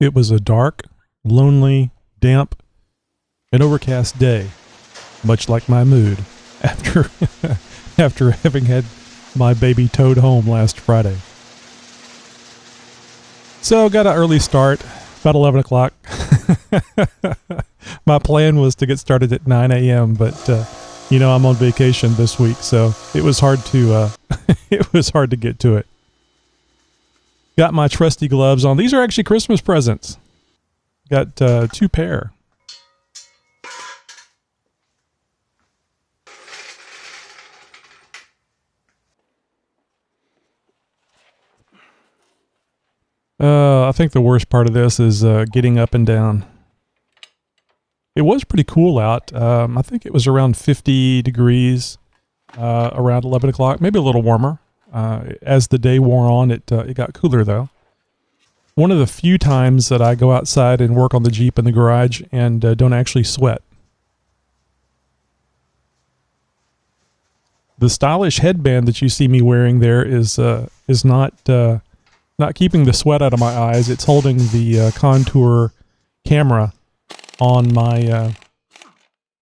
It was a dark, lonely, damp, and overcast day, much like my mood after after having had my baby towed home last Friday. So got an early start, about 11 o'clock. My plan was to get started at 9 a.m., but I'm on vacation this week, so it was hard to get to it. Got my trusty gloves on. These are actually Christmas presents. Got 2 pair. I think the worst part of this is getting up and down. It was pretty cool out. I think it was around 50 degrees around 11 o'clock, maybe a little warmer. As the day wore on, it got cooler though. One of the few times that I go outside and work on the Jeep in the garage and don't actually sweat. The stylish headband that you see me wearing there is not keeping the sweat out of my eyes. It's holding the contour camera on my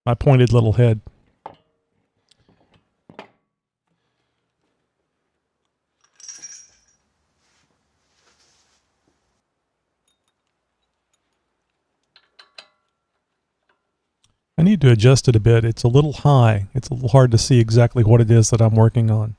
my pointed little head. I need to adjust it a bit. It's a little high. It's a little hard to see exactly what it is that I'm working on.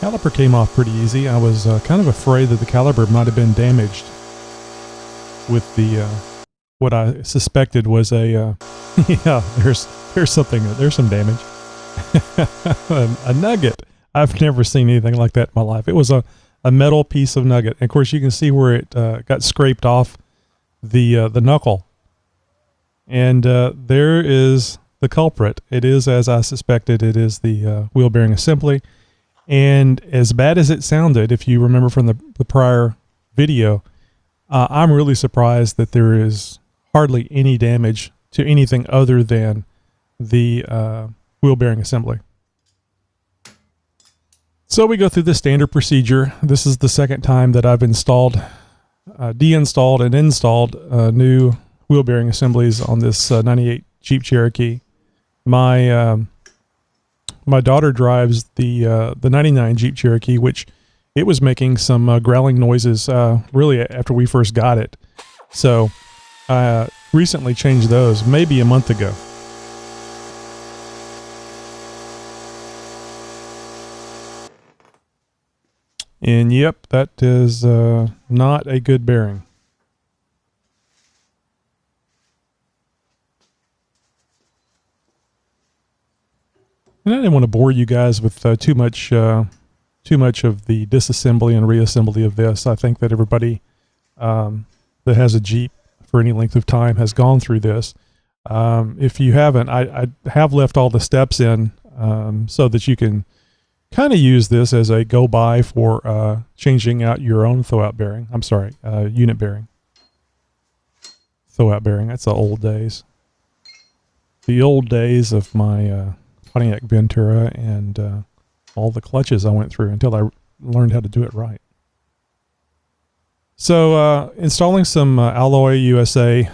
Caliper came off pretty easy. I was kind of afraid that the caliper might have been damaged with the what I suspected was a yeah, there's some damage. A nugget. I've never seen anything like that in my life. It was a metal piece of nugget. And of course you can see where it got scraped off the knuckle. And there is the culprit. It is, as I suspected, it is the wheel bearing assembly. And as bad as it sounded, if you remember from the prior video, I'm really surprised that there is hardly any damage to anything other than the wheel bearing assembly. So we go through the standard procedure. This is the second time that I've installed, deinstalled and installed new wheel bearing assemblies on this 98 Jeep Cherokee. My daughter drives the 99 Jeep Cherokee, which it was making some growling noises really after we first got it. So I recently changed those, maybe a month ago. And yep, that is not a good bearing. And I didn't want to bore you guys with too much of the disassembly and reassembly of this. I think that everybody that has a Jeep for any length of time has gone through this. If you haven't, I have left all the steps in so that you can kind of use this as a go-by for changing out your own throw-out bearing. I'm sorry, unit bearing. Throw-out bearing, that's the old days. The old days of my Pontiac Ventura and all the clutches I went through until I learned how to do it right. So installing some Alloy USA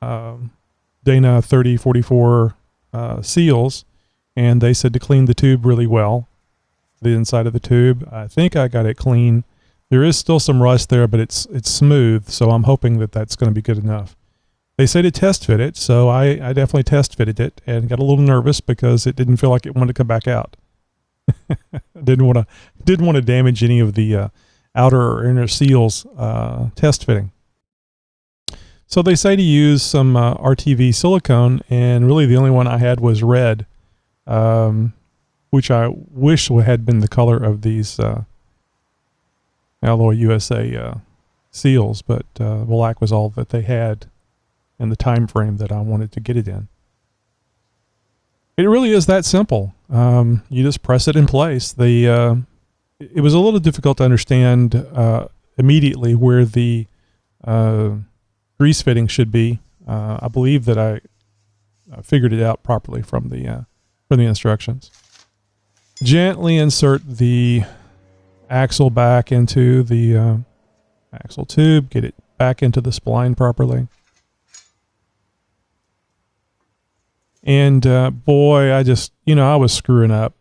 Dana 3044 seals, and they said to clean the tube really well, the inside of the tube. I think I got it clean. There is still some rust there, but it's smooth, so I'm hoping that that's going to be good enough. They say to test fit it, so I definitely test fitted it and got a little nervous because it didn't feel like it wanted to come back out. Didn't want to damage any of the outer or inner seals test fitting. So they say to use some RTV silicone, and really the only one I had was red, which I wish had been the color of these Alloy USA seals, but black was all that they had in the time frame that I wanted to get it in. It really is that simple. You just press it in place. It was a little difficult to understand immediately where the grease fitting should be. I believe that I figured it out properly from the instructions. Gently insert the axle back into the axle tube. Get it back into the spline properly. And boy, I just, I was screwing up.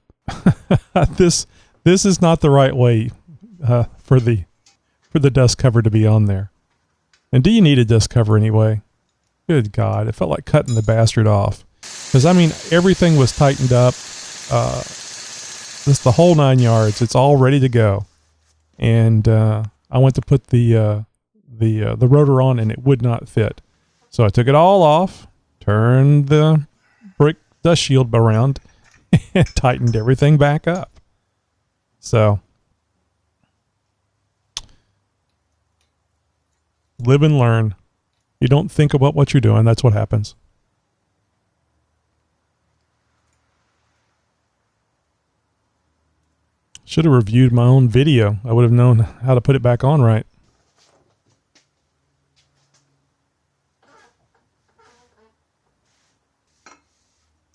This is not the right way for the dust cover to be on there. And do you need a dust cover anyway? Good God, it felt like cutting the bastard off. Because I mean, everything was tightened up. Just the whole 9 yards. It's all ready to go. And I went to put the rotor on, and it would not fit. So I took it all off, turned the brake dust shield around, and tightened everything back up. So live and learn. You don't think about what you're doing, that's what happens. Should have reviewed my own video. I would have known how to put it back on right.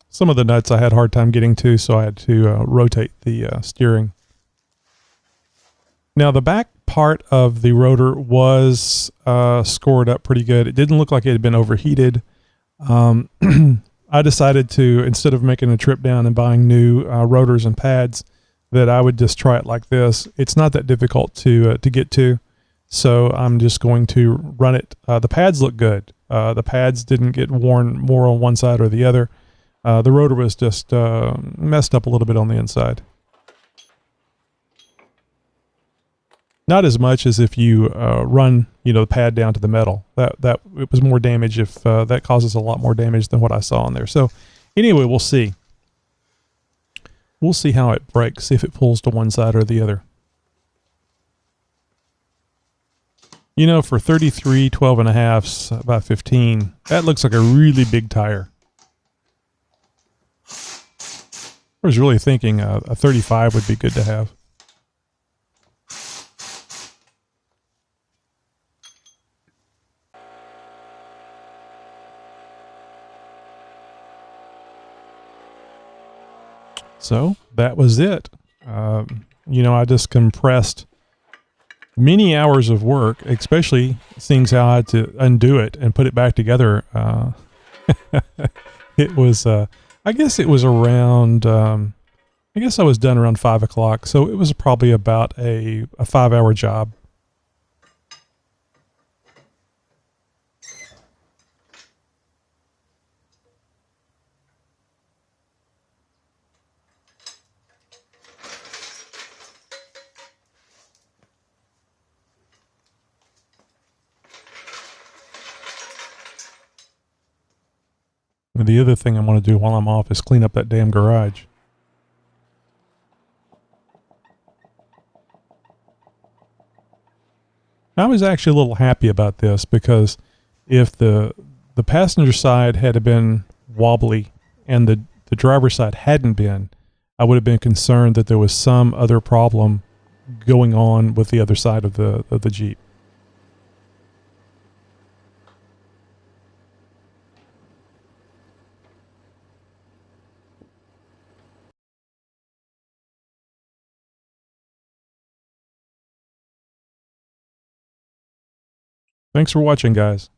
Some of the nuts I had a hard time getting to, so I had to rotate the steering. Now the back part of the rotor was scored up pretty good. It didn't look like it had been overheated. I decided to, instead of making a trip down and buying new rotors and pads, that I would just try it like this. It's not that difficult to get to, so I'm just going to run it. The pads look good. The pads didn't get worn more on one side or the other. The rotor was just messed up a little bit on the inside. Not as much as if you run, the pad down to the metal. That it was more damage if that causes a lot more damage than what I saw on there. So anyway, we'll see. We'll see how it breaks, if it pulls to one side or the other. For 33 12.5s, about 15, that looks like a really big tire. I was really thinking a 35 would be good to have. So that was it. I just compressed many hours of work, especially seeing how I had to undo it and put it back together. It was, I guess it was around, I guess I was done around 5 o'clock. So it was probably about a 5-hour job. And the other thing I want to do while I'm off is clean up that damn garage. I was actually a little happy about this because if the passenger side had been wobbly and the driver's side hadn't been, I would have been concerned that there was some other problem going on with the other side of the Jeep. Thanks for watching, guys.